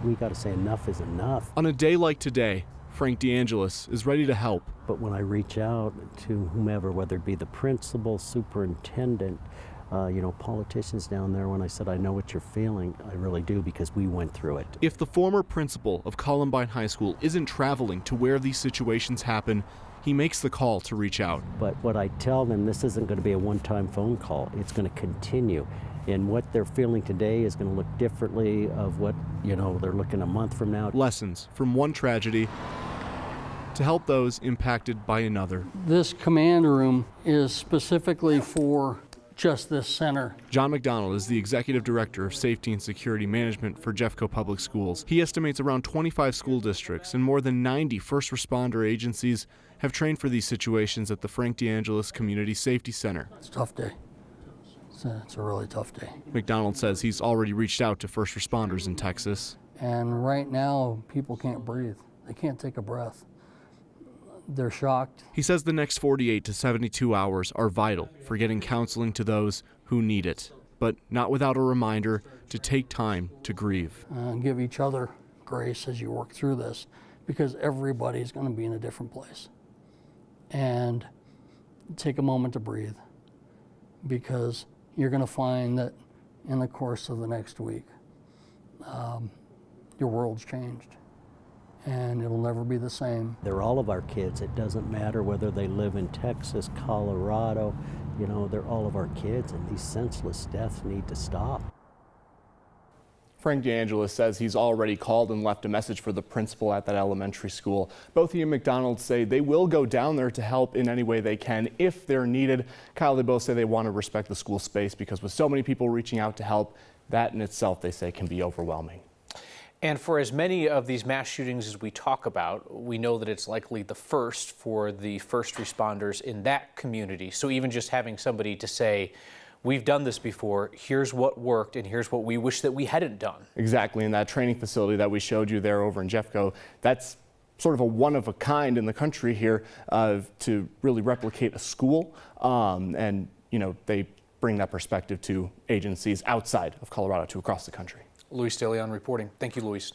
We got to say enough is enough. On a day like today, Frank DeAngelis is ready to help. But when I reach out to whomever, whether it be the principal, superintendent, politicians down there, when I said, I know what you're feeling, I really do, because we went through it. If the former principal of Columbine High School isn't traveling to where these situations happen, he makes the call to reach out. But what I tell them, this isn't going to be a one-time phone call. It's going to continue. And what they're feeling today is going to look differently of what, they're looking a month from now. Lessons from one tragedy to help those impacted by another. This command room is specifically for just this center. John McDonald is the Executive Director of Safety and Security Management for Jeffco Public Schools. He estimates around 25 school districts and more than 90 first responder agencies have trained for these situations at the Frank DeAngelis Community Safety Center. It's a tough day. It's a really tough day. McDonald says he's already reached out to first responders in Texas. And right now, people can't breathe. They can't take a breath. They're shocked. He says the next 48 to 72 hours are vital for getting counseling to those who need it, but not without a reminder to take time to grieve. Give each other grace as you work through this, because everybody's going to be in a different place. And take a moment to breathe, because you're going to find that in the course of the next week, your world's changed. And it'll never be the same. They're all of our kids. It doesn't matter whether they live in Texas, Colorado, they're all of our kids, and these senseless deaths need to stop. Frank DeAngelis says he's already called and left a message for the principal at that elementary school. Both he and McDonald say they will go down there to help in any way they can if they're needed. Kyle, they both say they want to respect the school space, because with so many people reaching out to help, that in itself, they say, can be overwhelming. And for as many of these mass shootings as we talk about, we know that it's likely the first for the first responders in that community. So even just having somebody to say, we've done this before, here's what worked, and here's what we wish that we hadn't done. Exactly, in that training facility that we showed you there over in Jeffco, that's sort of a one-of-a-kind in the country here to really replicate a school. And, they bring that perspective to agencies outside of Colorado to across the country. Luis De Leon reporting. Thank you, Luis.